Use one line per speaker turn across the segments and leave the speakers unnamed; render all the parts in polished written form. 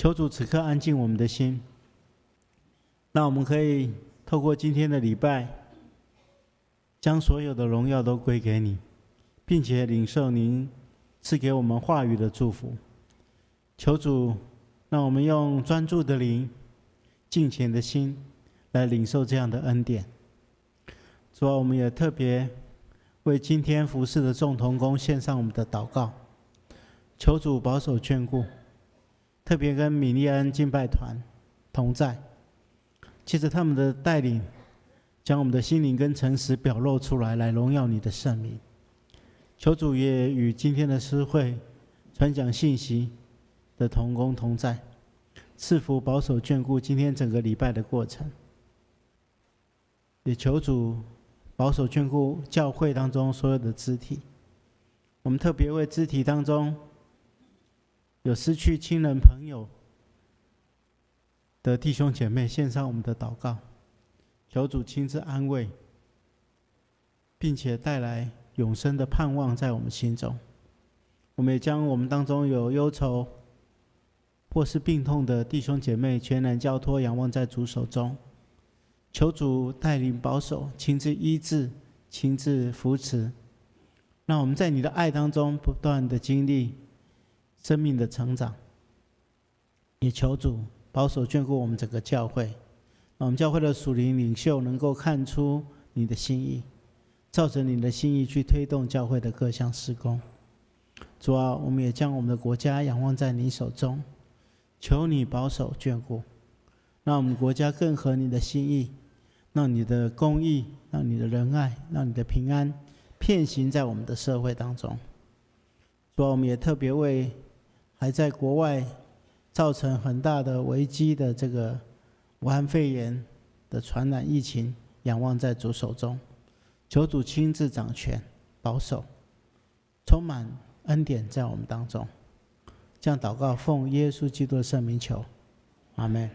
求主此刻安静我们的心，让我们可以透过今天的礼拜，将所有的荣耀都归给你，并且领受您赐给我们话语的祝福。求主让我们用专注的灵、敬虔的心来领受这样的恩典。主啊，我们也特别为今天服事的众同工献上我们的祷告，求主保守眷顾，特别跟米利安敬拜团同在，借着他们的带领，将我们的心灵跟诚实表露出来，来荣耀你的圣名。求主也与今天的诗会传讲信息的同工同在，赐福保守眷顾今天整个礼拜的过程。也求主保守眷顾教会当中所有的肢体，我们特别为肢体当中有失去亲人朋友的弟兄姐妹献上我们的祷告，求主亲自安慰，并且带来永生的盼望在我们心中。我们也将我们当中有忧愁或是病痛的弟兄姐妹全然交托仰望在主手中，求主带领保守，亲自医治，亲自扶持，让我们在你的爱当中不断的经历生命的成长。也求主保守眷顾我们整个教会，让我们教会的属灵领袖能够看出你的心意，照着你的心意去推动教会的各项事工。主啊，我们也将我们的国家仰望在你手中，求你保守眷顾，让我们国家更合你的心意，让你的公义，让你的仁爱，让你的平安遍行在我们的社会当中。主啊，我们也特别为还在国外造成很大的危机的这个武汉肺炎的传染疫情仰望在主手中，求主亲自掌权保守，充满恩典在我们当中。这样祷告奉耶稣基督的圣名求，阿们。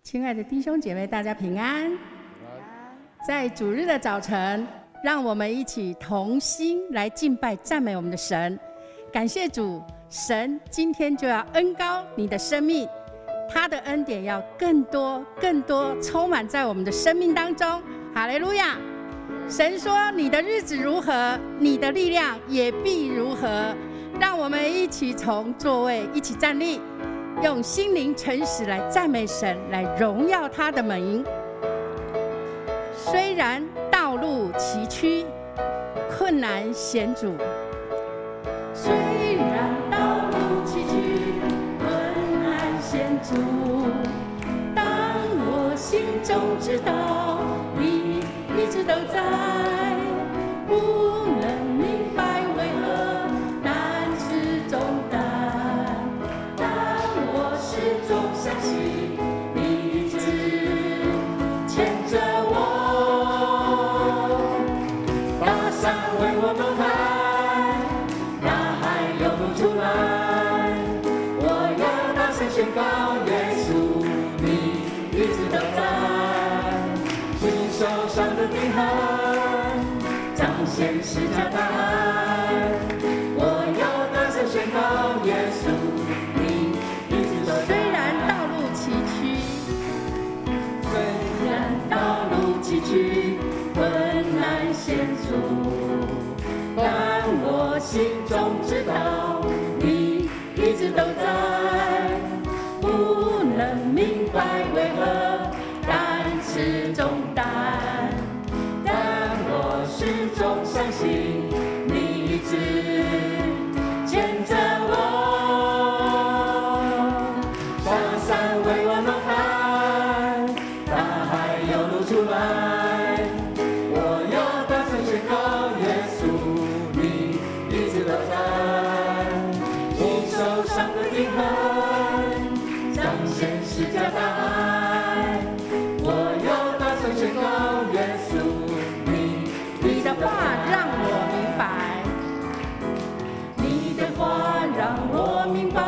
亲爱的弟兄姐妹，大家平安。在主日的早晨，让我们一起同心来敬拜赞美我们的神。感谢主，神今天就要恩膏你的生命，他的恩典要更多更多充满在我们的生命当中。哈利路亚！神说你的日子如何，你的力量也必如何。让我们一起从座位一起站立，用心灵诚实来赞美神，来荣耀他的名。虽然道路崎岖，困难险阻，虽然道路崎岖，困难险阻，当我心中知道你一直都在，不能明白为何担是重担，但我始终相信你一直牵着我，大山为我挪开，大海涌出来，我要大声宣告耶稣你一直都在，你手上的钉痕彰显十架大爱，我要大声宣告耶稣你一直都在。虽然道路崎岖，虽然道路崎岖，困难险阻，但我心中知道你一直都在，不能明白为何担是重担，但我始终相信你一直牵着我，大山为我挪开，大海又露出来，我要大声宣告耶稣你一直都在，你手上的钉痕彰显十架大爱，我要大声宣告耶稣你的话让我明白，你的话让我明白，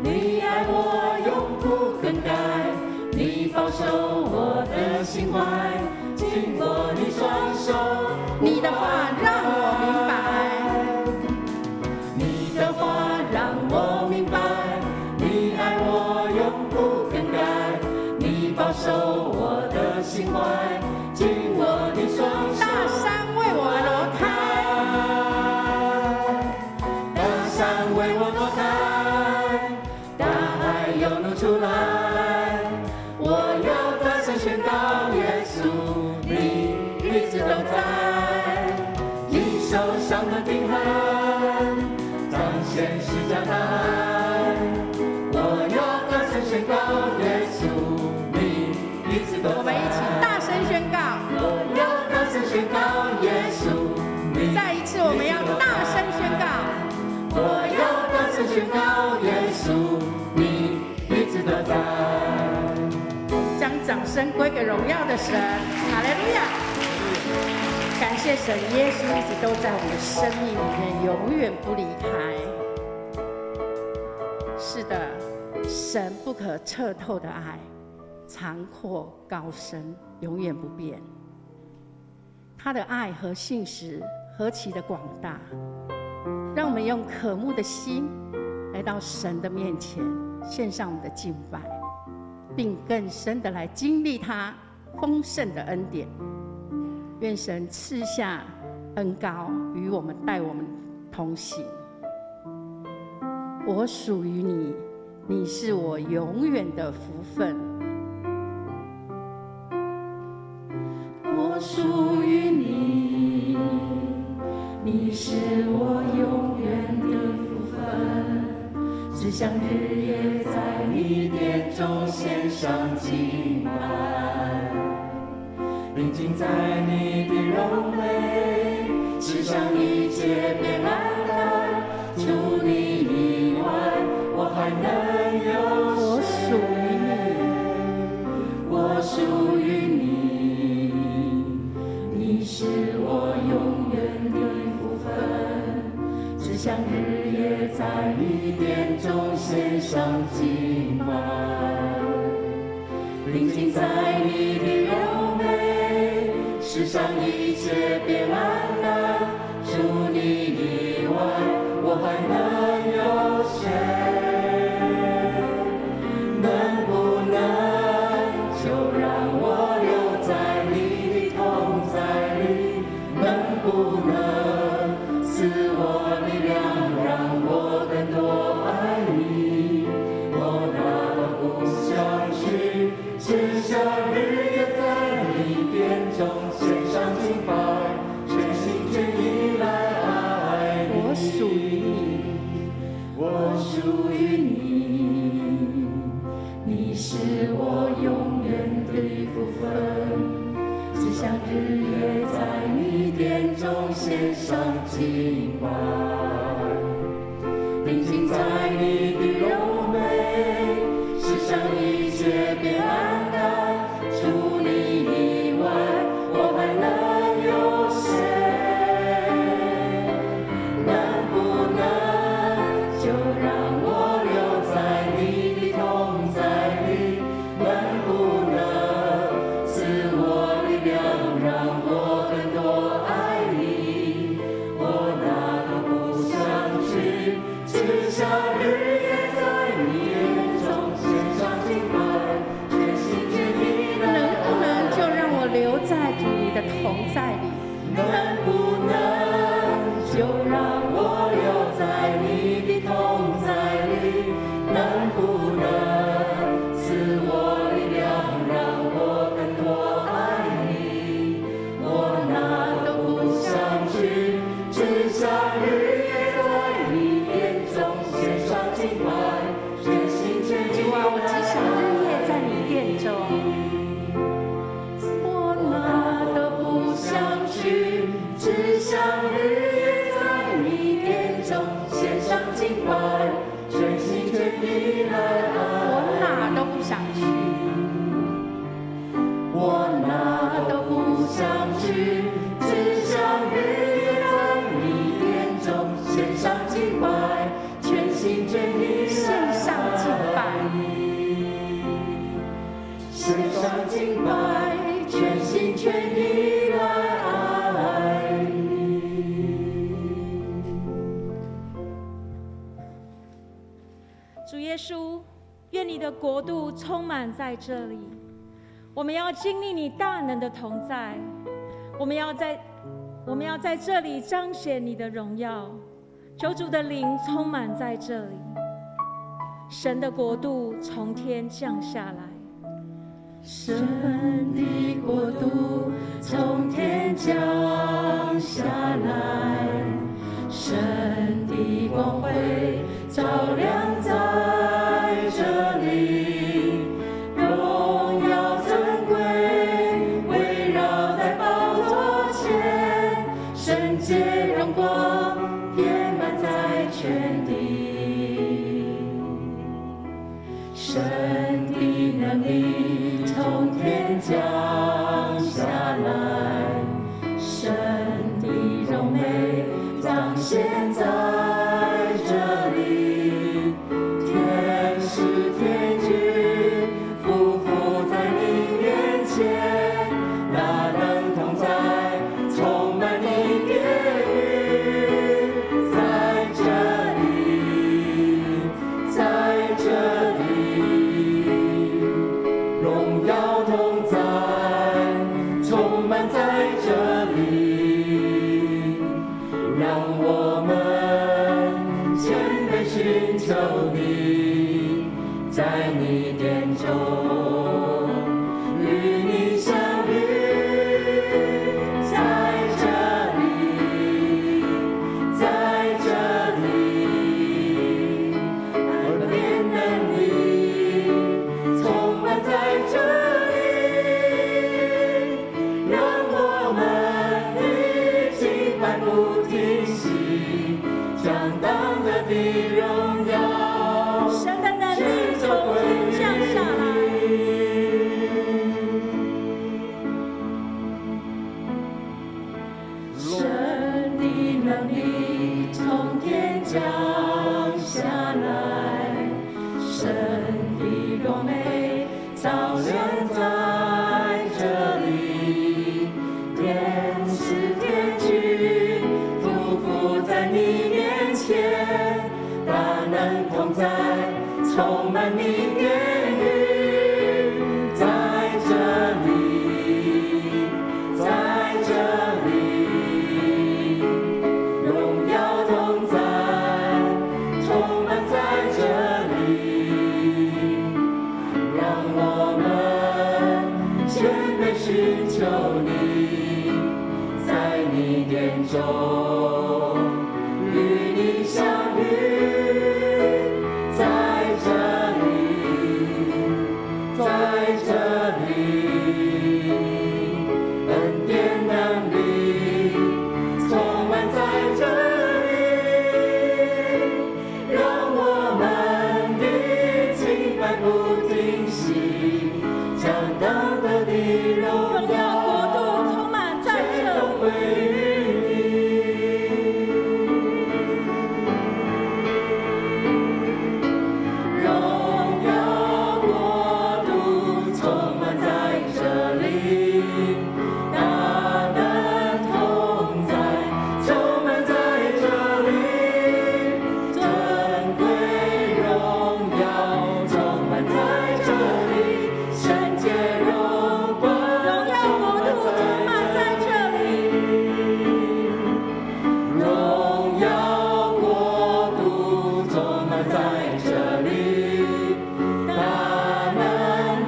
你爱我永不更改，你保守我的心怀，经过你双手，你的话让我明白，你的话让我明白，你爱我永不更改，你保守我的心怀，经过你双手，大山为我挪开，大山为我挪开，大海又露出来，我要大声宣告耶稣你一直都在，你手上的钉痕彰显十架大爱，我要大声宣告耶稣你一直都在，我们一起大声宣告，我要大声宣告耶稣你，再一次我们要大声宣告，我要大声宣告耶稣你一直都在，将掌声归给荣耀的神，哈利路亚！感谢神，耶稣一直都在我们的生命里面，永远不离开。是的，神不可测透的爱，长阔高深，永远不变。他的爱和信实何其的广大，让我们用渴慕的心来到神的面前，献上我们的敬拜，并更深的来经历他丰盛的恩典。愿神赐下恩膏与我们，带我们同行。我属于你，你是我永远的福分。我属于你，你是我永远的福分。只想日夜在你殿中献上敬拜，宁静在你的荣美，世上一切别来来，除你以外，我还能有谁？我属于你，你是我永远的福分。只想日夜在你殿中献上敬拜。在你的柔美，世上一切变黯淡，除你以外，我还能有谁？能不能就让我留在你的同在里？能不能赐我力量，让我更多爱你？我哪都不想去，只想日夜在你殿中献上敬拜，全心全意来爱你。
我属于你，
我属于你，你是我永远的福分。只想日夜在你殿中献上敬拜，定睛在你的柔美，世上一切变黯淡，除你以外，我还能有谁？能不能就让我留在你的同在里？能不能赐我力量，让我更多爱你？我哪都不想去，只想日夜在你眼中献上敬拜，全心全意来
能不能就让我留在你的同在里？
能不能就让我留在你的同在里？能不能赐我力量，让我更多爱你？我哪都不想去，只想日夜在你眼中献上敬拜，全心全意
主啊，我只想日夜在你殿中。
我哪都不想去，只想日夜在你殿中献上敬拜，全心全意来
我
爱。
哪都不想去，
我哪都不想去，只想日夜在你殿中献上敬拜，全心全意
献上敬拜，
献上敬拜，全心全意来爱你。
主耶稣，愿你的国度充满在这里。我们要经历你大能的同在，我们要在这里彰显你的荣耀。求主的灵充满在这里，神的国度从天降下来。
神的国度从天降下来，神的光辉照亮在这里，荣耀尊贵围绕在宝座前，圣洁荣光遍满在全地，神的能力从天降下来，神的柔美彰显在这里，天求你，在你殿中与你相遇，在这里，在这里，恩典能力充满在这里，让我们的敬拜不停息，将当得的荣耀
国度充满在这里。
归于你，荣耀国度充满在这里，大能同在充满在这里，尊贵荣耀充满在这里，圣洁荣光
荣耀国度充满在这里，
荣耀国度充满在这里，大能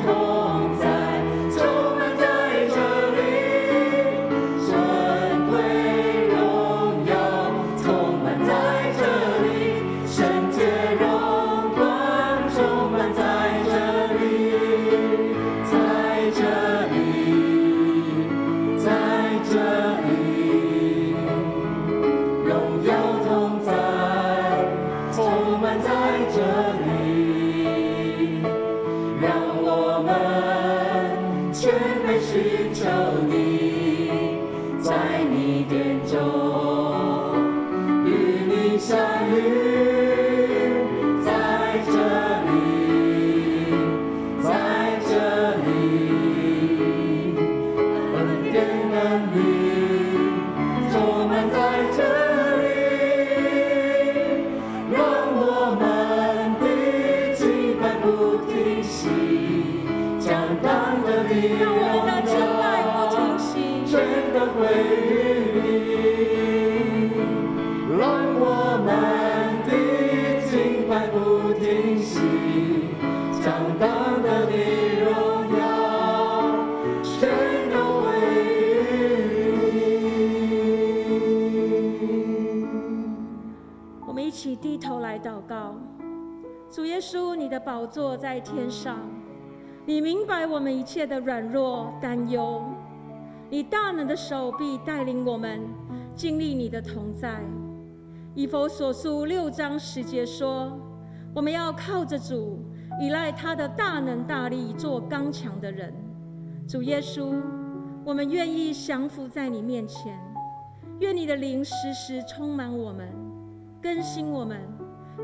同在充满在这里，尊贵荣耀充满在这里，圣洁荣光充满在这里，在这里，在这里。荣耀同在，充满在这里，让我们谦卑寻求你，在你殿中与你相遇，在这里，在这里，恩典能力充满在这里，让我们的敬拜不停息，将当得的
让我们的敬拜不停息。
全都归于你，让我们的敬拜不停息，将当得的荣耀全都归于你。
我们一起低头来祷告。主耶稣，你的宝座在天上，你明白我们一切的软弱担忧，你大能的手臂带领我们经历你的同在。以弗所书6章10节说，我们要靠着主，依赖他的大能大力，做刚强的人。主耶稣，我们愿意降服在你面前，愿你的灵时时充满我们，更新我们，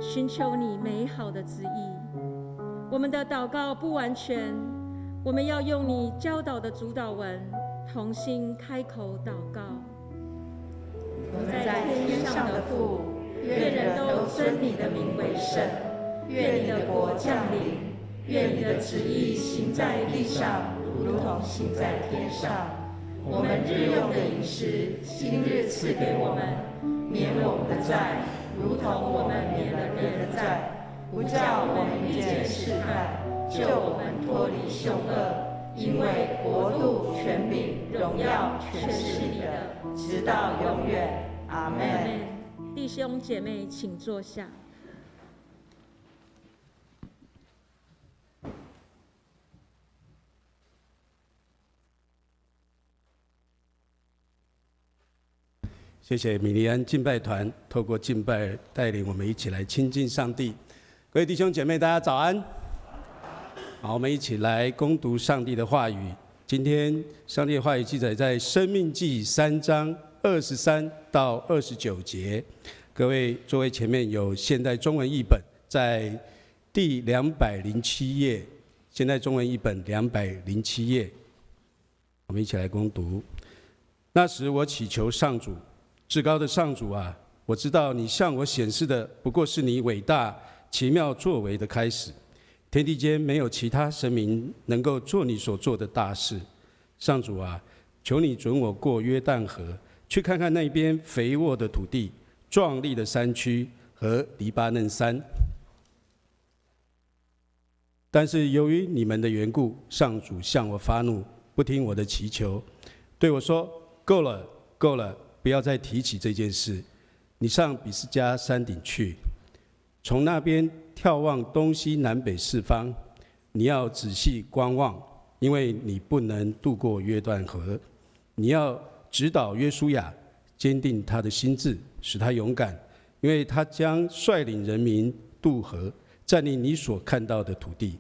寻求你美好的旨意。我们的祷告不完全，我们要用你教导的主祷文，同心开口祷告。
在天上的父，愿人都尊你的名为圣，愿你的国降临，愿你的旨意行在地上，如同行在天上。我们日用的饮食，今日赐给我们，免我们的债，如同我们免了人的债，不叫我们遇见试探，救我们脱离凶恶。因为国度、权柄、荣耀，全是你的，直到永远。阿们。
弟兄姐妹，请坐下。
谢谢米利安敬拜团透过敬拜带领我们一起来亲近上帝。各位弟兄姐妹，大家早安。好，我们一起来攻读上帝的话语。今天上帝的话语记载在《申命记》3章23到29节。各位座位前面有现代中文译本，在第207页。现代中文译本207页，我们一起来攻读。那时我祈求上主，至高的上主啊，我知道你向我显示的不过是你伟大奇妙作为的开始。天地间没有其他神明能够做你所做的大事。上主啊，求你准我过约旦河，去看看那边肥沃的土地、壮丽的山区和黎巴嫩山。但是由于你们的缘故，上主向我发怒，不听我的祈求，对我说：够了，够了，不要再提起这件事。你上比斯加山顶去，从那边眺望东西南北四方，你要仔细观望，因为你不能渡过约旦河。你要指导约书亚，坚定他的心志，使他勇敢，因为他将率领人民渡河，占领你所看到的土地。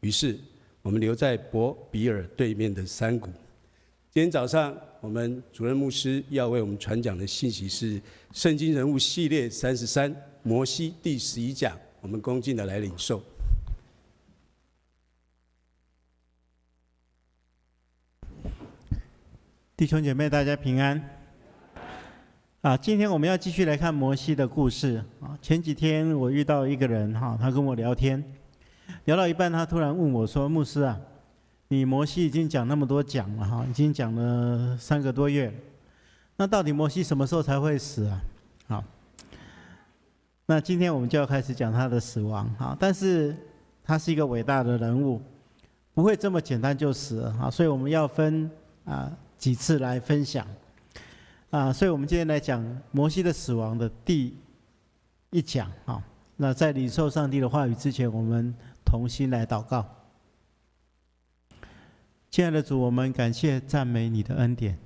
于是我们留在伯比尔对面的山谷。今天早上我们主任牧师要为我们传讲的信息是圣经人物系列33，摩西第11讲，我们恭敬的来领受。
弟兄姐妹，大家平安。今天我们要继续来看摩西的故事。前几天我遇到一个人，他跟我聊天，聊到一半，他突然问我说：“牧师啊，你摩西已经讲那么多讲了，已经讲了3个多月了，那到底摩西什么时候才会死啊？”好，那今天我们就要开始讲他的死亡。但是他是一个伟大的人物，不会这么简单就死了，所以我们要分几次来分享。所以我们今天来讲摩西的死亡的第1讲。那在领受上帝的话语之前，我们同心来祷告。亲爱的主，我们感谢赞美你的恩典，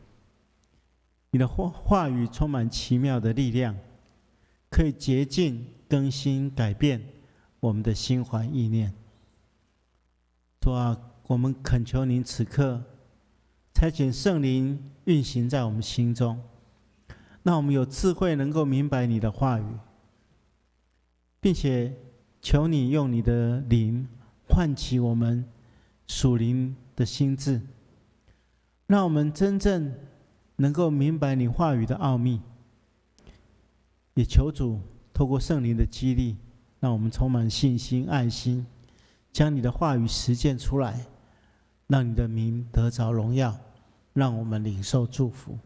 你的话语充满奇妙的力量，可以洁净、更新、改变我们的心怀意念。主啊，我们恳求您此刻差遣圣灵运行在我们心中，让我们有智慧能够明白你的话语，并且求你用你的灵唤起我们属灵的心智，让我们真正能够明白你话语的奥秘。也求主透过圣灵的激励，让我们充满信心、爱心，将你的话语实践出来，让你的名得着荣耀，让我们领受祝福。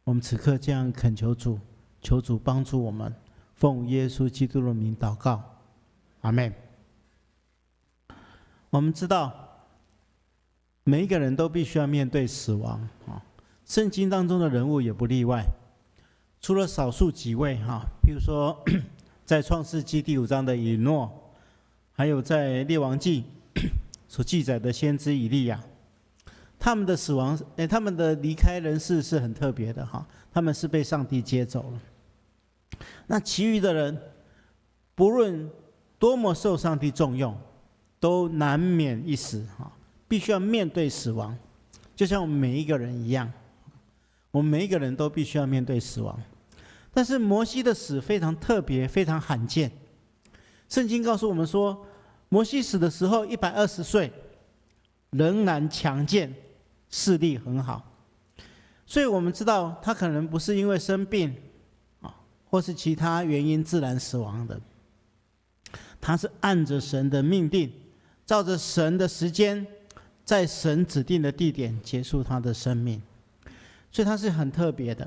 我们此刻这样恳求主，求主帮助我们，奉耶稣基督的名祷告，阿们。我们知道每一个人都必须要面对死亡，圣经当中的人物也不例外，除了少数几位，譬如说在创世纪第5章的以诺，还有在列王记所记载的先知以利亚，他们的死亡，他们的离开人世是很特别的，他们是被上帝接走了。那其余的人，不论多么受上帝重用，都难免一死，必须要面对死亡，就像我们每一个人一样，我们每一个人都必须要面对死亡。但是摩西的死非常特别，非常罕见。圣经告诉我们说，摩西死的时候120岁，仍然强健，视力很好。所以我们知道他可能不是因为生病或是其他原因自然死亡的，他是按着神的命定，照着神的时间，在神指定的地点结束他的生命，所以他是很特别的。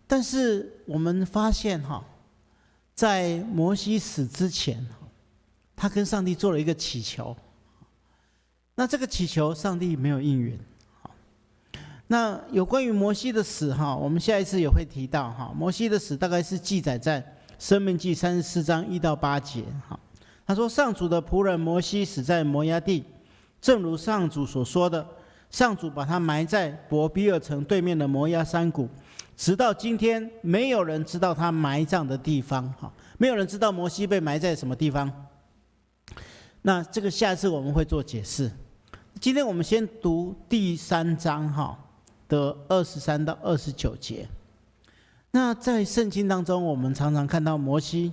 但是我们发现在摩西死之前，他跟上帝做了一个祈求，那这个祈求上帝没有应允。那有关于摩西的死，我们下一次也会提到。摩西的死大概是记载在申命记34章1到8节。他说，上主的仆人摩西死在摩押地，正如上主所说的，上主把他埋在伯比尔城对面的摩押山谷，直到今天没有人知道他埋葬的地方，没有人知道摩西被埋在什么地方。那这个下一次我们会做解释。今天我们先读第3章的23到29节。那在圣经当中，我们常常看到摩西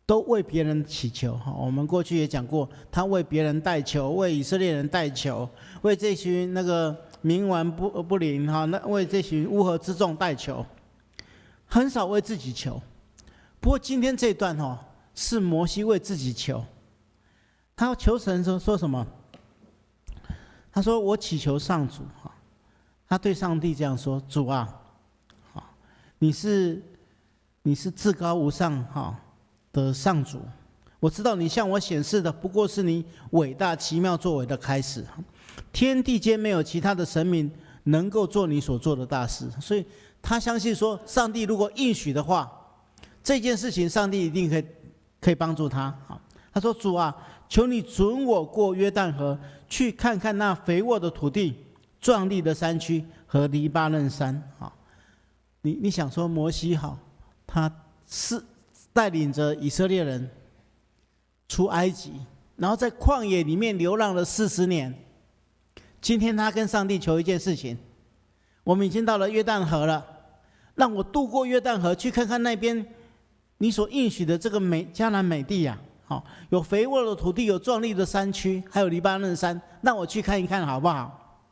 都为别人祈求。我们过去也讲过，他为别人代求，为以色列人代求，为这群那个冥顽不灵，为这群乌合之众代求，很少为自己求。不过今天这段是摩西为自己求。他求神说什么？他说：“我祈求上主。”他对上帝这样说：“主啊，你是至高无上的上主，我知道你向我显示的不过是你伟大奇妙作为的开始。天地间没有其他的神明能够做你所做的大事，所以他相信说，上帝如果应许的话，这件事情上帝一定可以帮助他。他说：“主啊，求你准我过约旦河，去看看那肥沃的土地、壮丽的山区和黎巴嫩山。”你想说摩西好，他是带领着以色列人出埃及，然后在旷野里面流浪了40年。今天他跟上帝求一件事情：我们已经到了约旦河了，让我渡过约旦河，去看看那边你所应许的这个迦南美地呀。有肥沃的土地，有壮丽的山区，还有黎巴嫩山，让我去看一看好不好？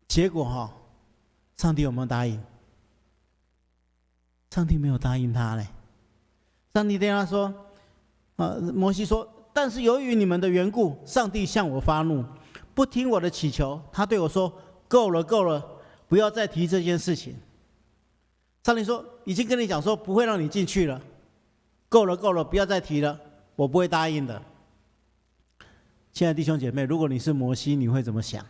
结果上帝有没有答应？上帝没有答应他嘞。上帝对他说：“摩西说，但是由于你们的缘故，上帝向我发怒，不听我的祈求。他对我说：够了，够了，不要再提这件事情。”上帝说：“已经跟你讲说不会让你进去了，够了，够了，不要再提了。我不会答应的。”亲爱的弟兄姐妹，如果你是摩西，你会怎么想？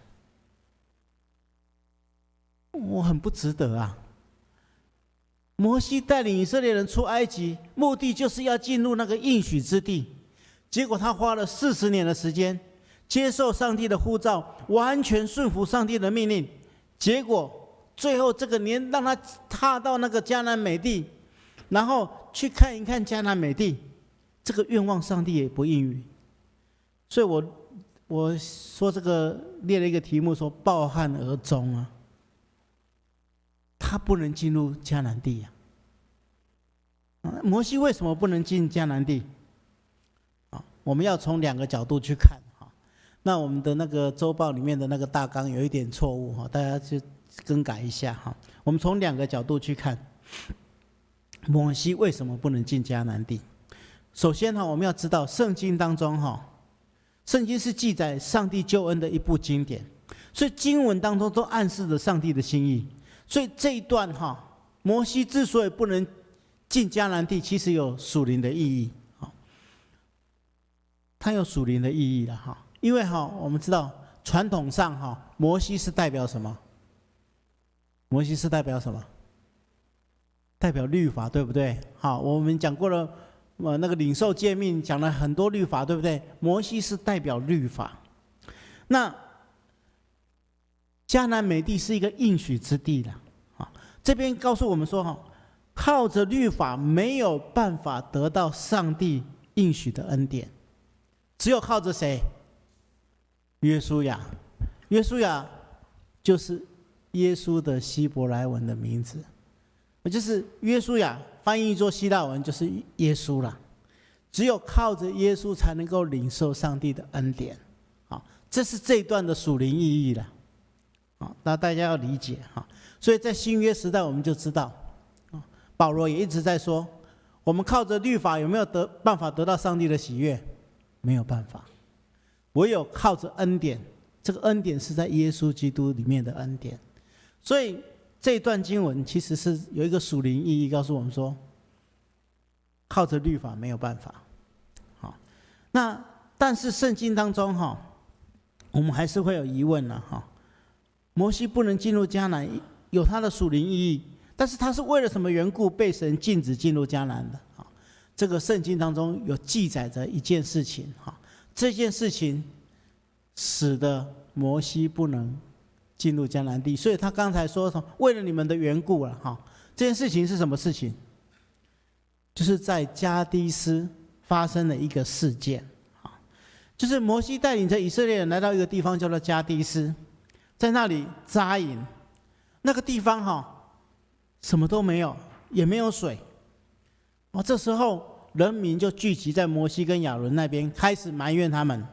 我很不值得啊！摩西带领以色列人出埃及，目的就是要进入那个应许之地。结果他花了40年的时间，接受上帝的呼召，完全顺服上帝的命令。结果最后这个年让他踏到那个迦南美地，然后去看一看迦南美地。这个愿望上帝也不应允，所以我说这个列了一个题目，说抱憾而终啊，他不能进入迦南地啊。摩西为什么不能进迦南地？我们要从2个角度去看。那我们的那个周报里面的那个大纲有一点错误，大家就更改一下。我们从2个角度去看，摩西为什么不能进迦南地？首先我们要知道圣经当中圣经是记载上帝救恩的一部经典，所以经文当中都暗示着上帝的心意。所以这一段摩西之所以不能进迦南地，其实有属灵的意义。它有属灵的意义了。因为我们知道传统上摩西是代表什么？摩西是代表什么？代表律法，对不对？我们讲过了那个领受诫命，讲了很多律法，对不对？摩西是代表律法。那迦南美地是一个应许之地的。这边告诉我们说，靠着律法没有办法得到上帝应许的恩典，只有靠着谁？约书亚。约书亚就是耶稣的希伯来文的名字，就是约书亚翻译作希腊文就是耶稣啦。只有靠着耶稣才能够领受上帝的恩典。这是这一段的属灵意义啦。那大家要理解。所以在新约时代我们就知道，保罗也一直在说，我们靠着律法有没有办法得到上帝的喜悦？没有办法。唯有靠着恩典，这个恩典是在耶稣基督里面的恩典。所以这一段经文其实是有一个属灵意义，告诉我们说，靠着律法没有办法。那但是圣经当中我们还是会有疑问了。摩西不能进入迦南，有他的属灵意义，但是他是为了什么缘故被神禁止进入迦南的？这个圣经当中有记载着一件事情。这件事情使得摩西不能进入迦南地，所以他刚才说为了你们的缘故了。这件事情是什么事情？就是在加低斯发生了一个事件。就是摩西带领着以色列人来到一个地方叫做加低斯，在那里扎营。那个地方什么都没有，也没有水。这时候人民就聚集在摩西跟亚伦那边，开始埋怨他们，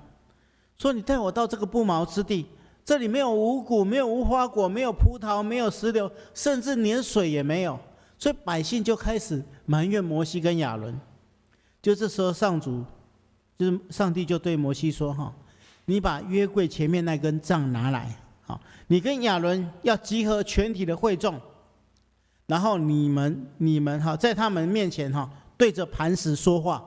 说你带我到这个不毛之地，这里没有五谷，没有无花果，没有葡萄，没有石榴，甚至连水也没有。所以百姓就开始埋怨摩西跟亚伦。就这时候就是上帝就对摩西说，你把约柜前面那根杖拿来，你跟亚伦要集合全体的会众，然后你们在他们面前对着磐石说话。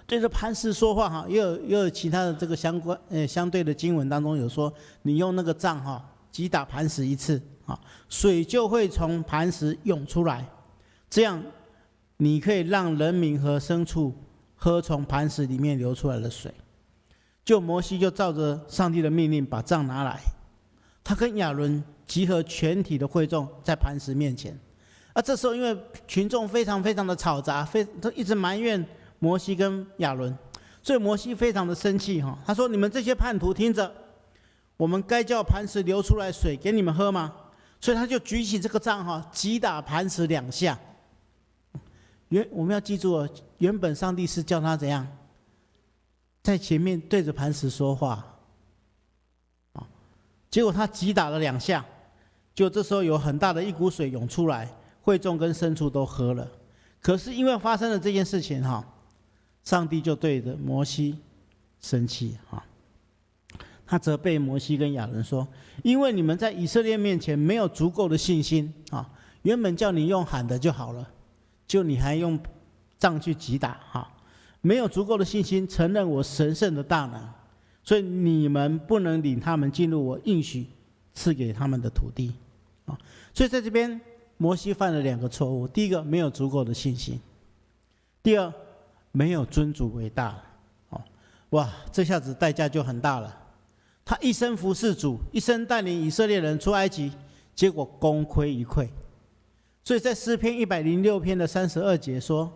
对着磐石说话哈，也有其他的这个相对的经文当中有说，你用那个杖哈击打磐石一次啊，水就会从磐石涌出来，这样你可以让人民和牲畜喝从磐石里面流出来的水。就摩西就照着上帝的命令把杖拿来，他跟亚伦集合全体的会众在磐石面前。这时候因为群众非常非常的吵杂，都一直埋怨摩西跟亚伦，所以摩西非常的生气哈。他说：“你们这些叛徒，听着，我们该叫磐石流出来水给你们喝吗？”所以他就举起这个杖哈，击打磐石2下。我们要记住哦，原本上帝是叫他怎样，在前面对着磐石说话，结果他击打了2下，就这时候有很大的一股水涌出来，会众跟牲畜都喝了。可是因为发生了这件事情哈，上帝就对着摩西生气哈，他责备摩西跟亚伦说：“因为你们在以色列面前没有足够的信心啊，原本叫你用喊的就好了，就你还用杖去击打哈，没有足够的信心承认我神圣的大能，所以你们不能领他们进入我应许赐给他们的土地啊。”所以在这边摩西犯了2个错误：第一个，没有足够的信心；第二，没有尊主为大。哇，这下子代价就很大了。他一生服侍主，一生带领以色列人出埃及，结果功亏一篑。所以在诗篇106篇的32节说，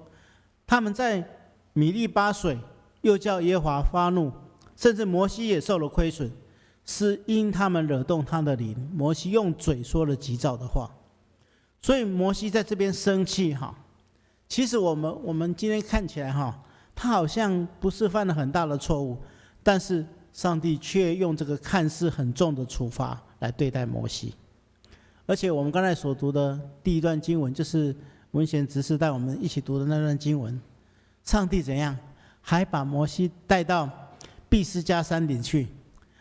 他们在米利巴水，又叫耶和华发怒，甚至摩西也受了亏损，是因他们惹动他的灵。摩西用嘴说了急躁的话，所以摩西在这边生气哈。其实我们今天看起来哈，他好像不是犯了很大的错误，但是上帝却用这个看似很重的处罚来对待摩西。而且我们刚才所读的第一段经文，就是文贤执事带我们一起读的那段经文，上帝怎样还把摩西带到毕斯加山顶去，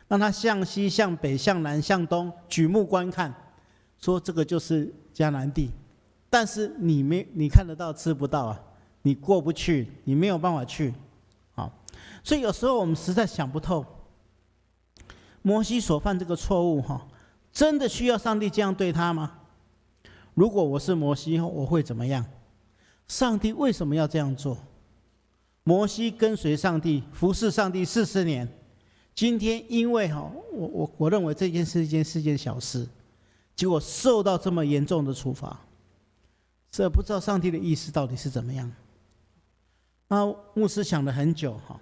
让他向西向北向南向东举目观看，说这个就是迦南地，但是你看得到吃不到啊，你过不去，你没有办法去啊。所以有时候我们实在想不透，摩西所犯这个错误哈，真的需要上帝这样对他吗？如果我是摩西，我会怎么样？上帝为什么要这样做？摩西跟随上帝，服侍上帝40年，今天因为我认为这件事是件小事，结果受到这么严重的处罚，这不知道上帝的意思到底是怎么样。那牧师想了很久哈，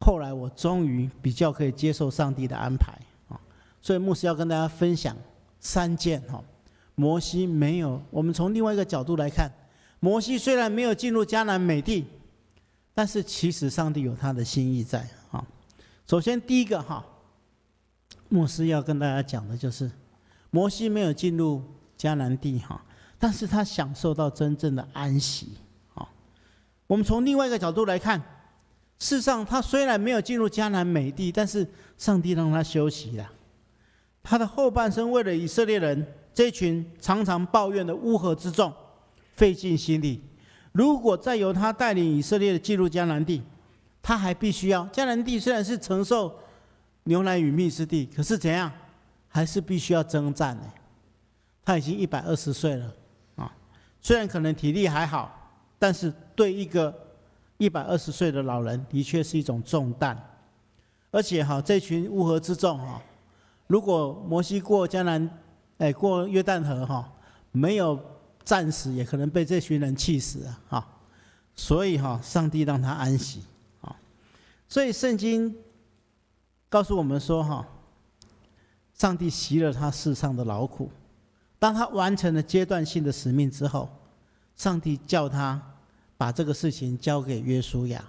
后来我终于比较可以接受上帝的安排啊，所以牧师要跟大家分享3件哈，摩西没有，我们从另外一个角度来看，摩西虽然没有进入迦南美地，但是其实上帝有他的心意在啊。首先第一个哈，牧师要跟大家讲的就是，摩西没有进入迦南地哈，但是他享受到真正的安息啊。我们从另外一个角度来看，事实上他虽然没有进入迦南美地，但是上帝让他休息了。他的后半生为了以色列人这群常常抱怨的乌合之众费尽心力。如果再由他带领以色列进入迦南地，他还必须要，迦南地虽然是承受牛奶与蜜之地，可是怎样还是必须要征战呢？他已经120岁了啊，虽然可能体力还好，但是对一个120岁的老人的确是一种重担。而且这群乌合之众如果摩西过过约旦河没有战死，也可能被这群人气死啊。所以上帝让他安息啊。所以圣经告诉我们说上帝息了他世上的劳苦，当他完成了阶段性的使命之后，上帝叫他把这个事情交给约书亚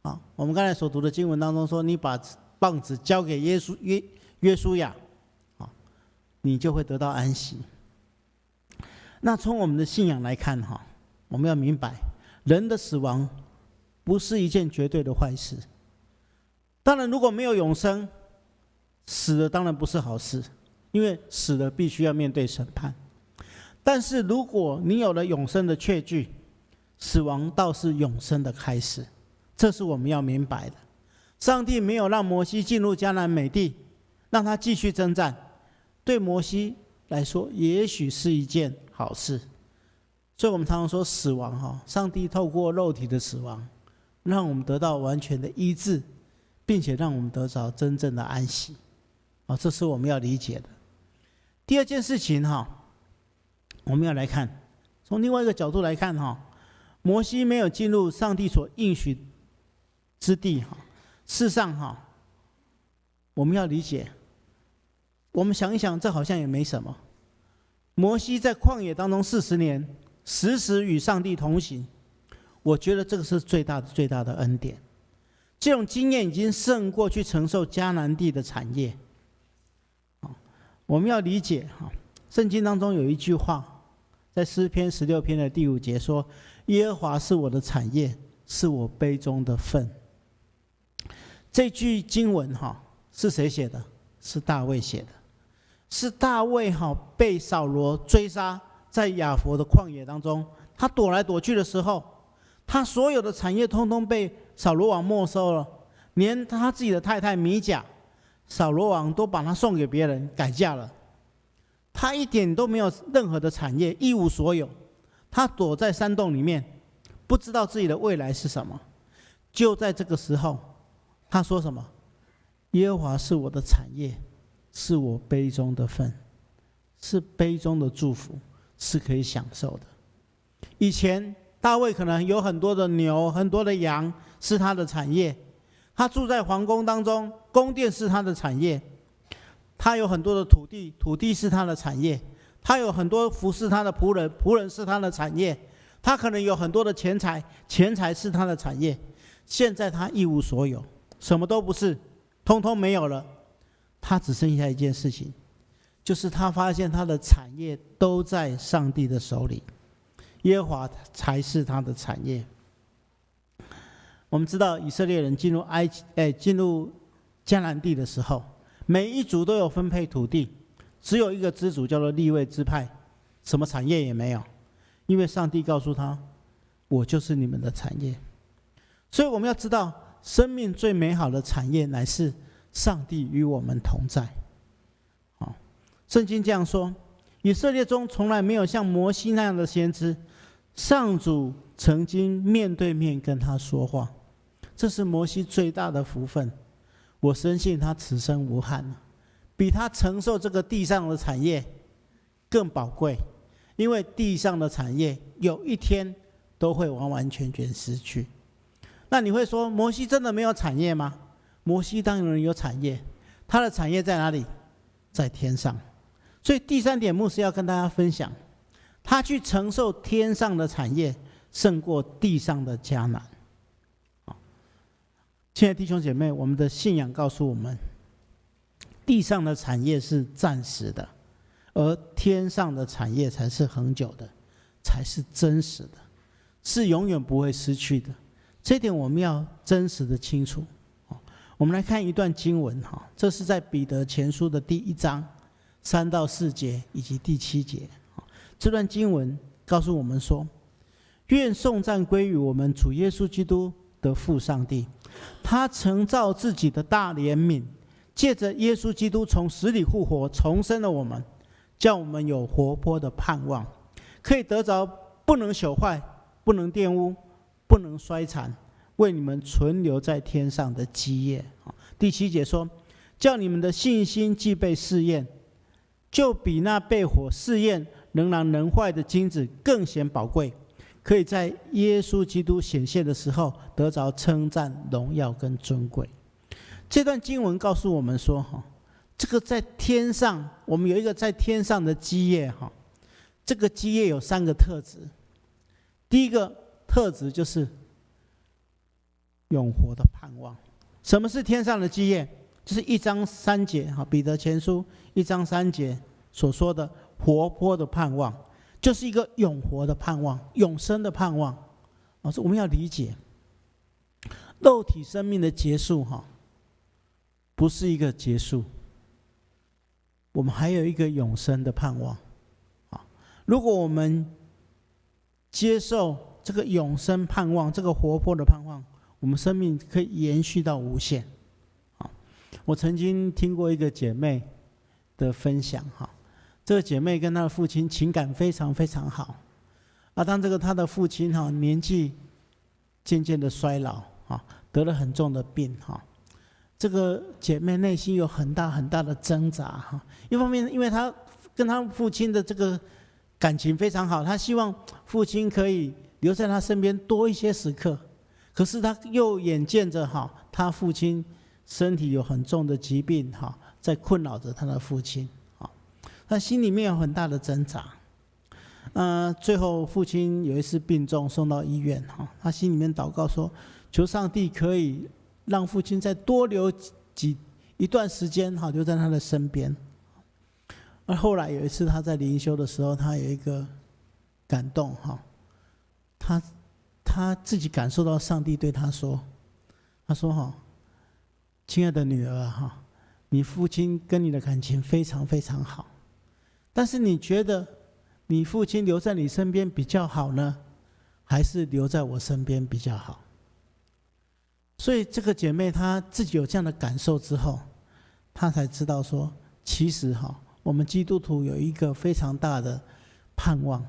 啊。我们刚才所读的经文当中说，你把棒子交给约书亚啊，你就会得到安息。那从我们的信仰来看我们要明白，人的死亡不是一件绝对的坏事。当然如果没有永生，死了当然不是好事，因为死了必须要面对审判。但是如果你有了永生的确据，死亡倒是永生的开始，这是我们要明白的。上帝没有让摩西进入迦南美地，让他继续征战，对摩西来说也许是一件好事。所以我们常常说死亡，上帝透过肉体的死亡让我们得到完全的医治，并且让我们得着真正的安息，这是我们要理解的。第二件事情，我们要来看，从另外一个角度来看，摩西没有进入上帝所应许之地，事实上，我们要理解，我们想一想，这好像也没什么。摩西在旷野当中40年，时时与上帝同行，我觉得这个是最大的恩典。这种经验已经胜过去承受迦南地的产业。我们要理解，圣经当中有一句话，在诗篇16篇的第5节说：耶和华是我的产业，是我杯中的分。这句经文是谁写的？是大卫写的。是大卫被扫罗追杀，在亚弗的旷野当中，他躲来躲去的时候，他所有的产业通通被扫罗王没收了，连他自己的太太米甲，扫罗王都把他送给别人改嫁了。他一点都没有任何的产业，一无所有。他躲在山洞里面，不知道自己的未来是什么。就在这个时候，他说什么？耶和华是我的产业，是我杯中的分，是杯中的祝福，是可以享受的。以前大卫可能有很多的牛，很多的羊，是他的产业。他住在皇宫当中，宫殿是他的产业。他有很多的土地，土地是他的产业。他有很多服侍他的仆人，仆人是他的产业。他可能有很多的钱财，钱财是他的产业。现在他一无所有，什么都不是，通通没有了。他只剩下一件事情，就是他发现他的产业都在上帝的手里，耶和华才是他的产业。我们知道以色列人进入迦南地的时候，每一族都有分配土地，只有一个支族叫做利未支派，什么产业也没有，因为上帝告诉他，我就是你们的产业。所以我们要知道，生命最美好的产业乃是上帝与我们同在。圣经这样说，以色列中从来没有像摩西那样的先知，上主曾经面对面跟他说话，这是摩西最大的福分。我深信他此生无憾，比他承受这个地上的产业更宝贵，因为地上的产业有一天都会完完全全失去。那你会说，摩西真的没有产业吗？摩西当然有产业，他的产业在哪里？在天上。所以第三点，牧师要跟大家分享，他去承受天上的产业，胜过地上的迦南。亲爱的弟兄姐妹，我们的信仰告诉我们，地上的产业是暂时的，而天上的产业才是恒久的，才是真实的，是永远不会失去的。这一点我们要真实的清楚。我们来看一段经文，这是在彼得前书的第1章3到4节以及第7节。这段经文告诉我们说，愿颂赞归于我们主耶稣基督的父上帝，他曾照自己的大怜悯，借着耶稣基督从死里复活，重生了我们，叫我们有活泼的盼望，可以得着不能朽坏、不能玷污、不能衰残，为你们存留在天上的基业。第7节说，叫你们的信心既被试验，就比那被火试验能让能坏的金子更显宝贵，可以在耶稣基督显现的时候得着称赞、荣耀跟尊贵。这段经文告诉我们说，这个在天上，我们有一个在天上的基业，这个基业有3个特质。第一个特质就是永活的盼望。什么是天上的基业？就是1章3节，彼得前书1章3节所说的活泼的盼望，就是一个永活的盼望，永生的盼望。我们要理解，肉体生命的结束不是一个结束，我们还有一个永生的盼望。如果我们接受这个永生盼望，这个活泼的盼望，我们生命可以延续到无限。我曾经听过一个姐妹的分享，这个姐妹跟她的父亲情感非常非常好，当她的父亲年纪渐渐的衰老，得了很重的病，这个姐妹内心有很大很大的挣扎，一方面因为她跟她父亲的这个感情非常好，她希望父亲可以留在她身边多一些时刻，可是她又眼见着她父亲身体有很重的疾病，在困扰着他的父亲，他心里面有很大的挣扎。最后父亲有一次病重，送到医院，他心里面祷告说，求上帝可以让父亲再多留一段时间，留在他的身边。而后来有一次他在灵修的时候，他有一个感动，他自己感受到上帝对他说，他说亲爱的女儿，你父亲跟你的感情非常非常好，但是你觉得你父亲留在你身边比较好呢，还是留在我身边比较好？所以这个姐妹她自己有这样的感受之后，她才知道说，其实我们基督徒有一个非常大的盼望，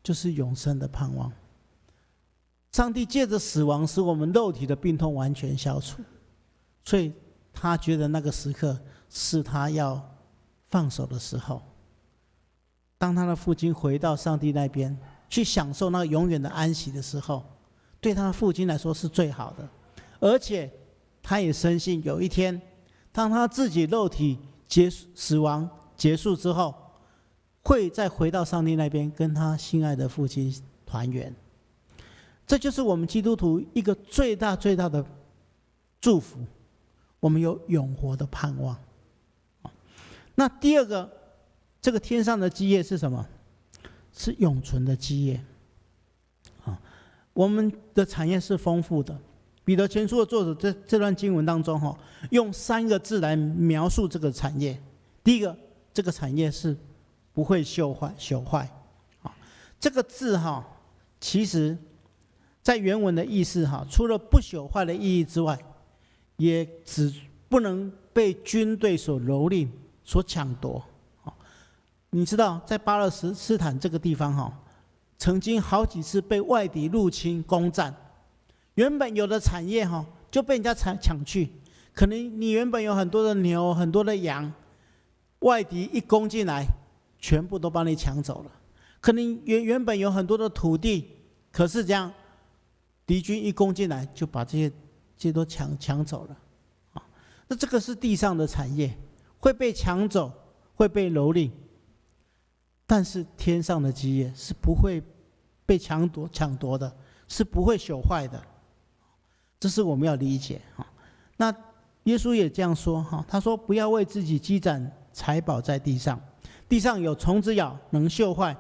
就是永生的盼望。上帝借着死亡使我们肉体的病痛完全消除，所以他觉得那个时刻是他要放手的时候。当他的父亲回到上帝那边去享受那个永远的安息的时候，对他的父亲来说是最好的。而且他也深信有一天，当他自己肉体死亡结束之后，会再回到上帝那边跟他心爱的父亲团圆。这就是我们基督徒一个最大最大的祝福，我们有永活的盼望。那第二个，这个天上的基业是什么？是永存的基业。我们的产业是丰富的。彼得前书的作者这段经文当中，用3个字来描述这个产业。第一个，这个产业是不会朽坏。这个字其实在原文的意思，除了不朽坏的意义之外，也只不能被军队所蹂躏、所抢夺。你知道，在巴勒斯坦这个地方，曾经好几次被外敌入侵攻占，原本有的产业就被人家抢去。可能你原本有很多的牛、很多的羊，外敌一攻进来，全部都帮你抢走了。可能原本有很多的土地，可是这样，敌军一攻进来，就把这些都抢走了。那这个是地上的产业，会被抢走，会被蹂躏。但是天上的基业是不会被抢夺的，是不会朽坏的。这是我们要理解。那耶稣也这样说，他说不要为自己积攒财宝在地上，地上有虫子咬，能锈坏，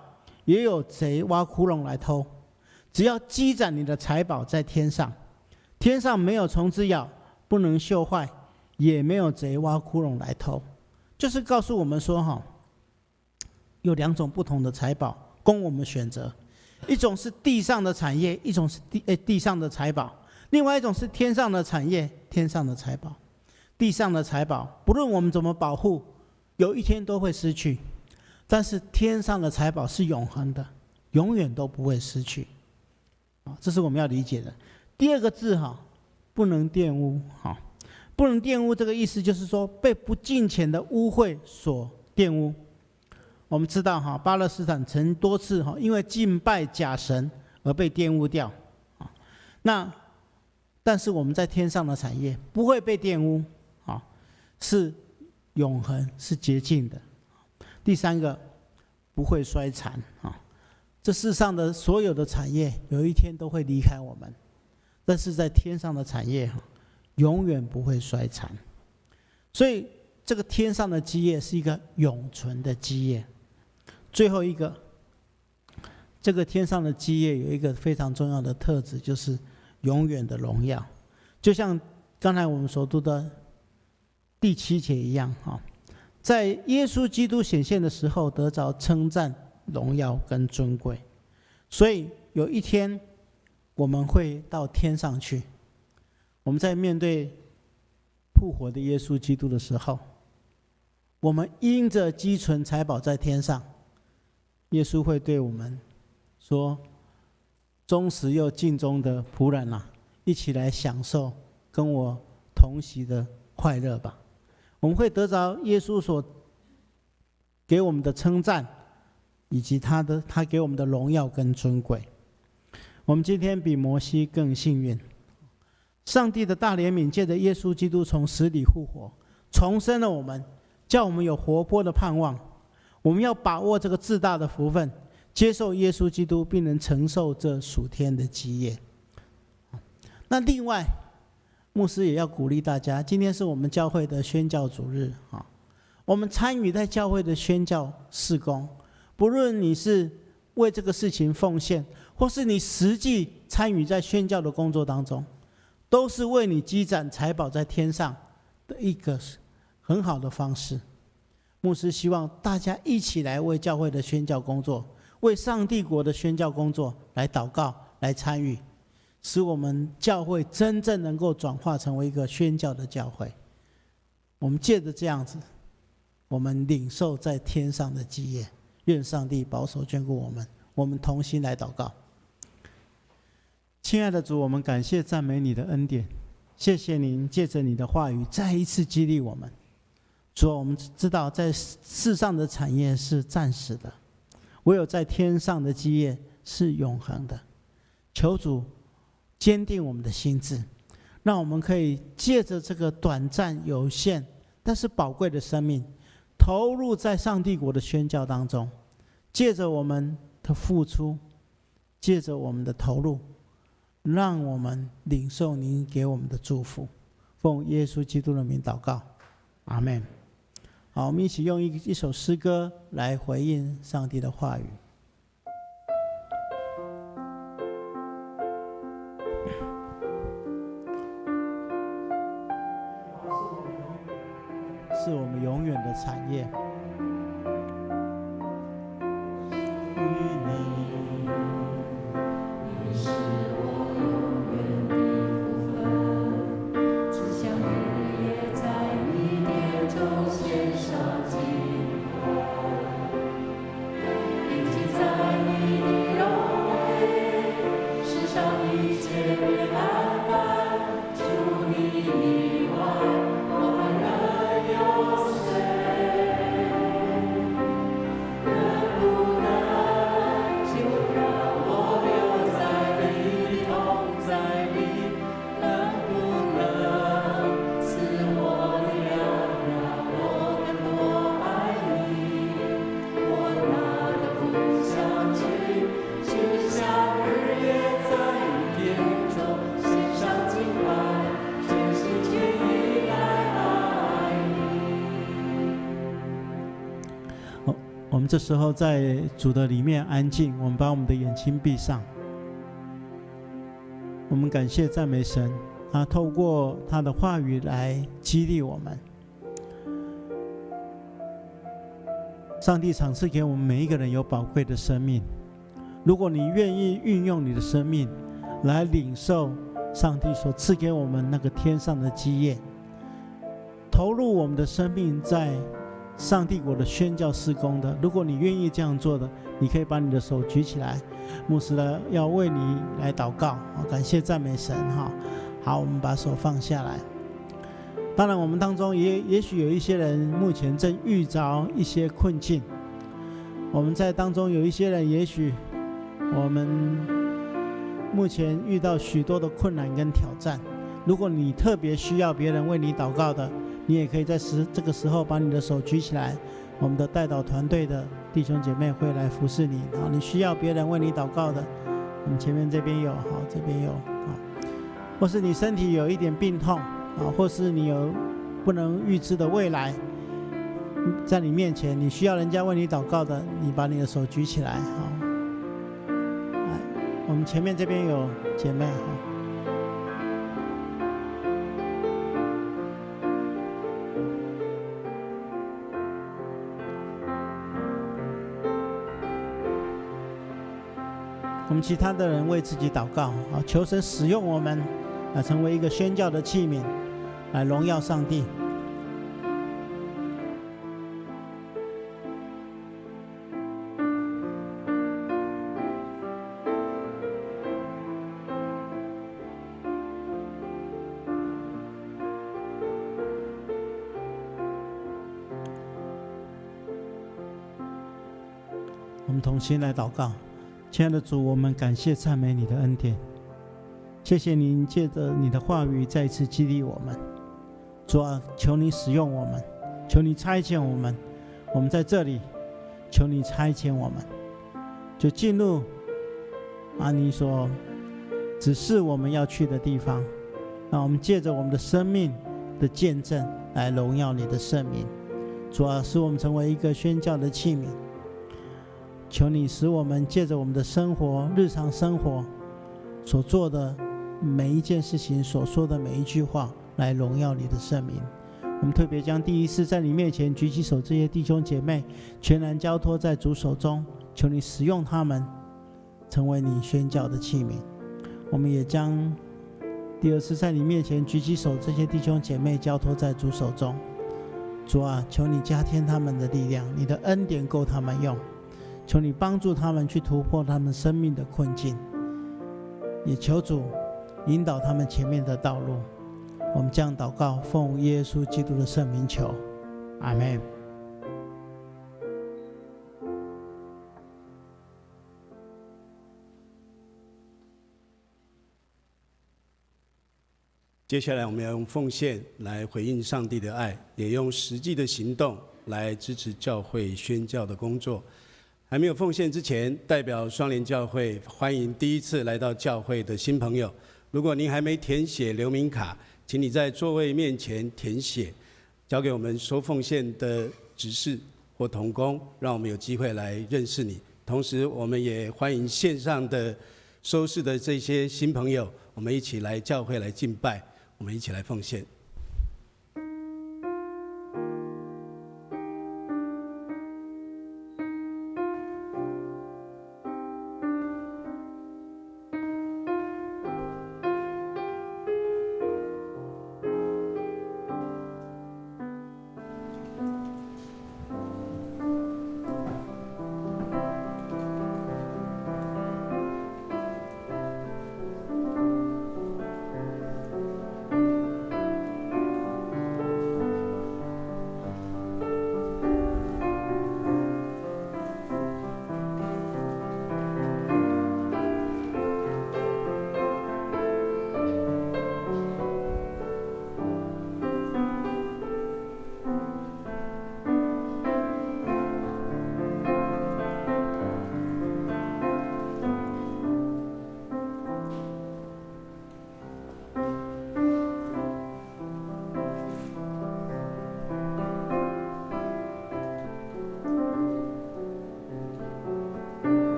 也有贼挖窟窿来偷。只要积攒你的财宝在天上，天上没有虫子咬，不能锈坏，也没有贼挖窟窿来偷。就是告诉我们说，有2种不同的财宝供我们选择，一种是地上的产业，一种是地上的财宝，另外一种是天上的产业，天上的财宝。地上的财宝不论我们怎么保护，有一天都会失去，但是天上的财宝是永恒的，永远都不会失去。这是我们要理解的。第二个字不能玷污。不能玷污这个意思就是说，被不敬虔的污秽所玷污。我们知道巴勒斯坦曾多次因为敬拜假神而被玷污掉。但是我们在天上的产业不会被玷污，是永恒，是洁净的。第3个，不会衰残。这世上的所有的产业有一天都会离开我们，但是在天上的产业永远不会衰残。所以这个天上的基业是一个永存的基业。最后一个，这个天上的基业有一个非常重要的特质，就是永远的荣耀。就像刚才我们所读的第7节一样，在耶稣基督显现的时候得着称赞、荣耀跟尊贵。所以有一天我们会到天上去。我们在面对复活的耶稣基督的时候，我们因着积存财宝在天上，耶稣会对我们说：忠实又尽忠的仆人啊，一起来享受跟我同席的快乐吧。我们会得着耶稣所给我们的称赞，以及他给我们的荣耀跟尊贵。我们今天比摩西更幸运，上帝的大怜悯借着耶稣基督从死里复活，重生了我们，叫我们有活泼的盼望。我们要把握这个至大的福分，接受耶稣基督，并能承受这属天的基业。那另外，牧师也要鼓励大家，今天是我们教会的宣教主日，我们参与在教会的宣教事工，不论你是为这个事情奉献，或是你实际参与在宣教的工作当中，都是为你积攒财宝在天上的一个很好的方式。牧师希望大家一起来为教会的宣教工作，为上帝国的宣教工作来祷告，来参与，使我们教会真正能够转化成为一个宣教的教会。我们借着这样子，我们领受在天上的基业。愿上帝保守眷顾我们，我们同心来祷告。亲爱的主，我们感谢赞美你的恩典，谢谢您借着你的话语再一次激励我们。主啊，我们知道在世上的产业是暂时的，唯有在天上的基业是永恒的。求主坚定我们的心志，让我们可以借着这个短暂有限但是宝贵的生命，投入在上帝国的宣教当中，借着我们的付出，借着我们的投入，让我们领受您给我们的祝福。奉耶稣基督的名祷告，阿们。好，我们一起用一首诗歌来回应上帝的话语。是我们永远的产业。我们这时候在主的里面安静，我们把我们的眼睛闭上。我们感谢赞美神，他透过他的话语来激励我们。上帝赏赐给我们每一个人有宝贵的生命，如果你愿意运用你的生命来领受上帝所赐给我们那个天上的基业，投入我们的生命在上帝国的宣教事工的，如果你愿意这样做的，你可以把你的手举起来，牧师呢要为你来祷告。感谢赞美神。好，我们把手放下来。当然我们当中也许有一些人目前正遇着一些困境，我们在当中有一些人，也许我们目前遇到许多的困难跟挑战，如果你特别需要别人为你祷告的，你也可以在这个时候把你的手举起来，我们的代祷团队的弟兄姐妹会来服侍你。你需要别人为你祷告的，我们前面这边有，这边有，或是你身体有一点病痛，或是你有不能预知的未来在你面前，你需要人家为你祷告的，你把你的手举起来。我们前面这边有姐妹。我们其他的人为自己祷告啊，求神使用我们啊，成为一个宣教的器皿，来荣耀上帝。我们同心来祷告。亲爱的主，我们感谢赞美你的恩典，谢谢您借着你的话语再次激励我们。主啊，求你使用我们，求你差遣我们，我们在这里，求你差遣我们，就进入你所指示我们要去的地方。让我们借着我们的生命的见证来荣耀你的圣名。主啊，使我们成为一个宣教的器皿。求你使我们借着我们的生活，日常生活所做的每一件事情，所说的每一句话，来荣耀你的圣名。我们特别将第一次在你面前举起手这些弟兄姐妹，全然交托在主手中，求你使用他们，成为你宣教的器皿。我们也将第二次在你面前举起手这些弟兄姐妹交托在主手中。主啊，求你加添他们的力量，你的恩典够他们用。求你帮助他们去突破他们生命的困境，也求主引导他们前面的道路。我们这样祷告，奉耶稣基督的圣名求，阿们。
接下来我们要用奉献来回应上帝的爱，也用实际的行动来支持教会宣教的工作。还没有奉献之前，代表双联教会欢迎第一次来到教会的新朋友。如果您还没填写留名卡，请你在座位面前填写，交给我们收奉献的执事或同工，让我们有机会来认识你。同时，我们也欢迎线上的收视的这些新朋友，我们一起来教会来敬拜，我们一起来奉献。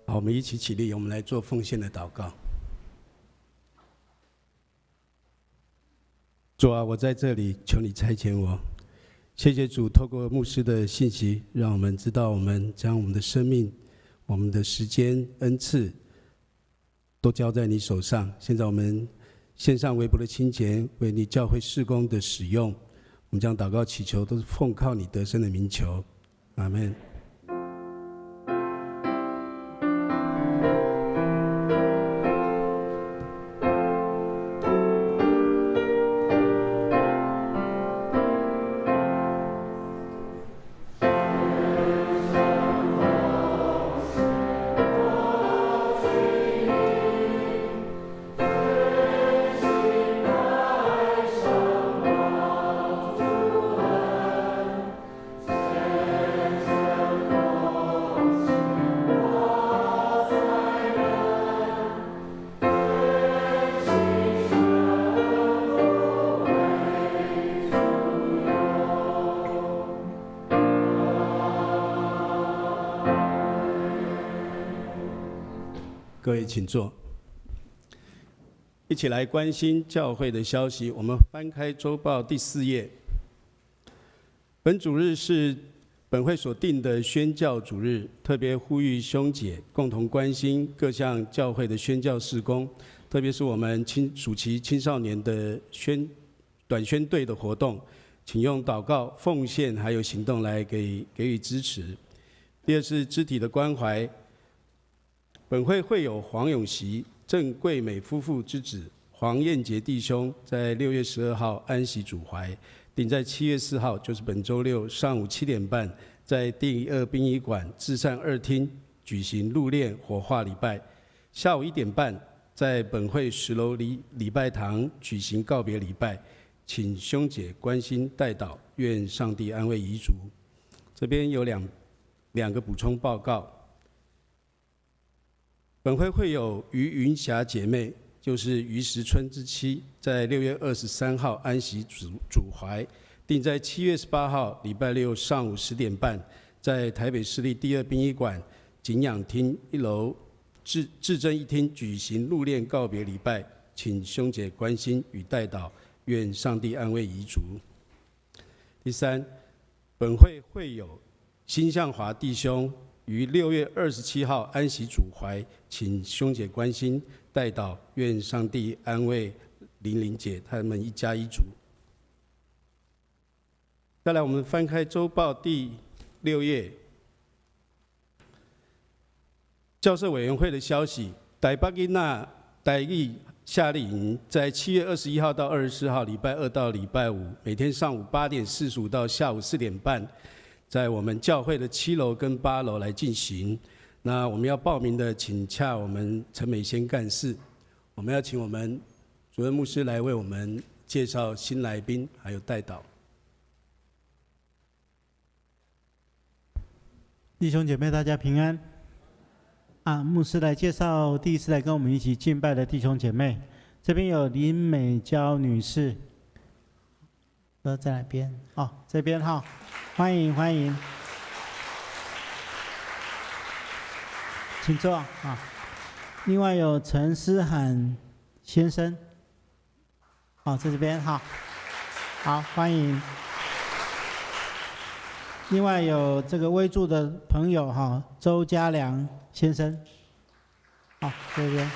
好，我们一起起立，我们来做奉献的祷告。主啊，我在这里，求你差遣我。谢谢主，透过牧师的信息，让我们知道我们将我们的生命、我们的时间、恩赐都交在你手上。现在我们献上微薄的金钱，为你教会事工的使用。我们将祷告祈求，都是奉靠你得胜的名求。阿们。各位请坐。一起来关心教会的消息。我们翻开周报第4页。本主日是本会所定的宣教主日，特别呼吁兄姐共同关心各项教会的宣教事工，特别是我们暑期青少年的短宣队的活动，请用祷告、奉献还有行动来给予支持。第二是肢体的关怀。本会会友黄永熙、郑桂美夫妇之子黄彦杰弟兄，在6月12号安息主怀，定在7月4号，就是本周六上午7点半，在第2殡仪馆至善2厅举行入殓火化礼拜。下午1点半，在本会10楼礼拜堂举行告别礼拜，请兄姐关心代祷，愿上帝安慰遗族。这边有两个补充报告。本会会有于云霞姐妹，就是于石春之妻，在6月23号安息主怀，定在7月18号礼拜六上午10点半，在台北市立第2殡仪馆景仰厅1楼至真1厅举行入殓告别礼拜，请兄姐关心与代祷，愿上帝安慰遗族。第三，本会会有辛向华弟兄于6月27号安息主怀，请兄姐关心代祷，愿上帝安慰玲玲姐他们一家一族。再来，我们翻开周报第6页，教社委员会的消息，台北囡仔台语夏令营在7月21号到24号，礼拜2到礼拜5，每天上午8点45到下午4点半。在我们教会的7楼跟8楼来进行。那我们要报名的，请洽我们陈美仙干事。我们要请我们主任牧师来为我们介绍新来宾，还有代祷。
弟兄姐妹，大家平安。牧师来介绍第一次来跟我们一起敬拜的弟兄姐妹。这边有林美娇女士，在哪边？这边哈。欢迎欢迎，请坐另外有陈思涵先生，在这边哈，好欢迎。另外有这个微助的朋友周家良先生，这边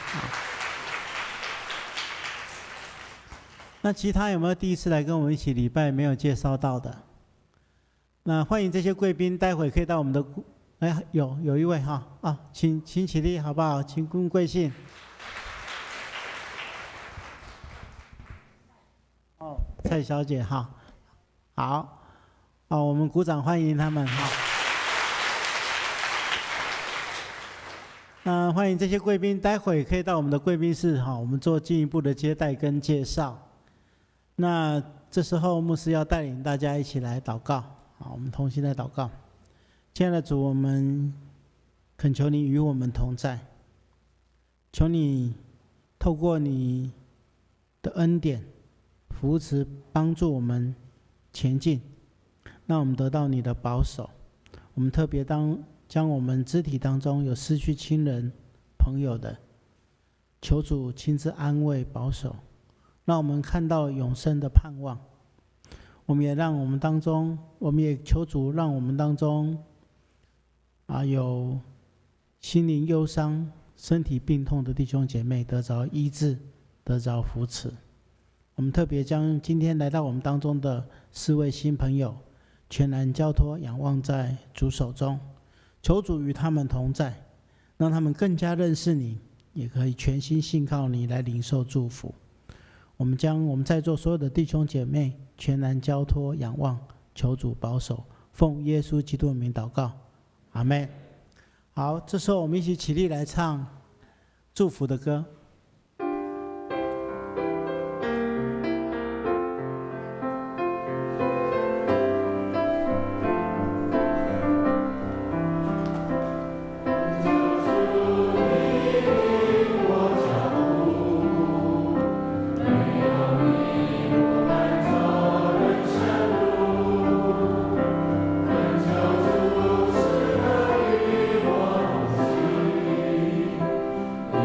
那其他有没有第一次来跟我们一起礼拜没有介绍到的？那欢迎这些贵宾，待会可以到我们的，有一位请起立好不好？请贵姓？蔡小姐好，我们鼓掌欢迎他们欢迎这些贵宾，待会可以到我们的贵宾室我们做进一步的接待跟介绍。那这时候牧师要带领大家一起来祷告。我们同心来祷告。亲爱的主，我们恳求你与我们同在，求你透过你的恩典扶持帮助我们前进，让我们得到你的保守。我们特别将我们肢体当中有失去亲人朋友的，求主亲自安慰保守，让我们看到永生的盼望。我们也求主让我们当中有心灵忧伤、身体病痛的弟兄姐妹得着医治，得着扶持。我们特别将今天来到我们当中的4位新朋友全然交托仰望在主手中，求主与他们同在，让他们更加认识你，也可以全心信靠你来领受祝福。我们将我们在座所有的弟兄姐妹全然交托仰望，求主保守，奉耶稣基督的名祷告，阿们。好，这时候我们一起起立来唱祝福的歌。
我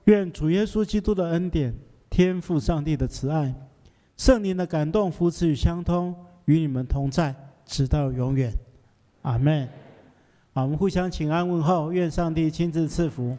愿主耶稣基督的恩典、天父上帝的慈爱、圣灵的感动、扶持与相通，与你们同在，直到永远。阿们。好，我们互相请安问候，愿上帝亲自赐福。